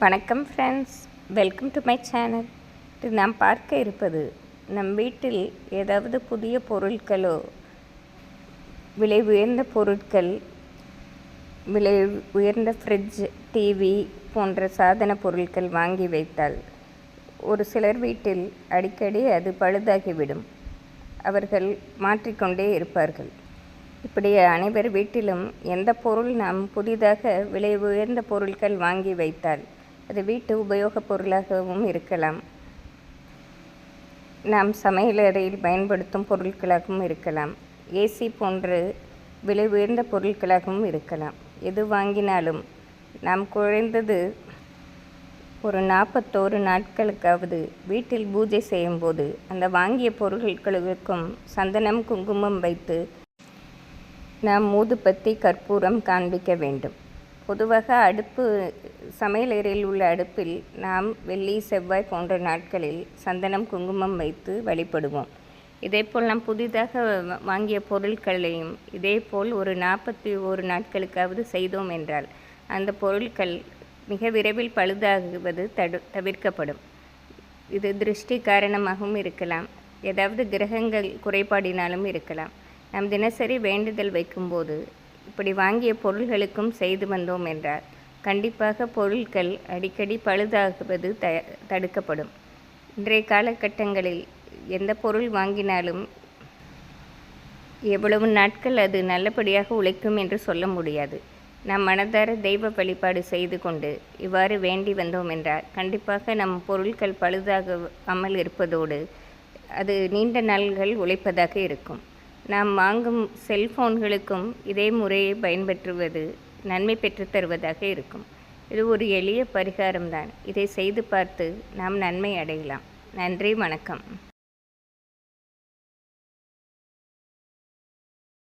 வணக்கம் friends, welcome to my channel. இது நாம் பார்க்க இருப்பது, நம் வீட்டில் ஏதாவது புதிய பொருட்களோ விலை உயர்ந்த பொருட்கள், விலை உயர்ந்த ஃப்ரிட்ஜ், டிவி போன்ற சாதன பொருட்கள் வாங்கி வைத்தால் ஒரு சிலர் வீட்டில் அடிக்கடி அது பழுதாகிவிடும். அவர்கள் மாற்றிக்கொண்டே இருப்பார்கள். இப்படி அனைவர் வீட்டிலும் எந்த பொருள் நாம் புதிதாக விலை உயர்ந்த பொருட்கள் வாங்கி வைத்தால் அது வீட்டு உபயோகப் பொருளாகவும் இருக்கலாம், நாம் சமையலறையில் பயன்படுத்தும் பொருட்களாகவும் இருக்கலாம், ஏசி போன்ற விலை உயர்ந்த பொருட்களாகவும் இருக்கலாம். எது வாங்கினாலும் நாம் குறைந்தது ஒரு 41 நாட்களுக்காவது வீட்டில் பூஜை செய்யும்போது அந்த வாங்கிய பொருட்களுக்கும் சந்தனம், குங்குமம் வைத்து நாம் ஊதுபத்தி, கற்பூரம் காண்பிக்க வேண்டும். பொதுவாக சமையலறையில் உள்ள அடுப்பில் நாம் வெள்ளி, செவ்வாய் போன்ற நாட்களில் சந்தனம், குங்குமம் வைத்து வழிபடுவோம். இதேபோல் நாம் புதிதாக வாங்கிய பொருட்களையும் இதேபோல் ஒரு 41 நாட்களுக்காவது செய்தோம் என்றால் அந்த பொருட்கள் மிக விரைவில் பழுதாகுவது தவிர்க்கப்படும். இது திருஷ்டி காரணமாகவும் இருக்கலாம், ஏதாவது கிரகங்கள் குறைபாடினாலும் இருக்கலாம். நாம் தினசரி வேண்டுதல் வைக்கும்போது இப்படி வாங்கிய பொருள்களுக்கும் செய்து வந்தோம் என்றால் கண்டிப்பாக பொருட்கள் அடிக்கடி பழுதாகுவது தடுக்கப்படும். இன்றைய காலகட்டங்களில் எந்த பொருள் வாங்கினாலும் எவ்வளவு நாட்கள் அது நல்லபடியாக உழைக்கும் என்று சொல்ல முடியாது. நாம் மனதார தெய்வ வழிபாடு செய்து கொண்டு இவ்வாறு வேண்டி வந்தோம் என்றால் கண்டிப்பாக நம் பொருட்கள் பழுதாகாமல் இருப்பதோடு அது நீண்ட நாள்கள் உழைப்பதாக இருக்கும். நாம் வாங்கும் செல்ஃபோன்களுக்கும் இதே முறையை பயன்பற்றுவது நன்மை பெற்று தருவதாக இருக்கும். இது ஒரு எளிய பரிகாரம்தான். இதை செய்து பார்த்து நாம் நன்மை அடையலாம். நன்றி, வணக்கம்.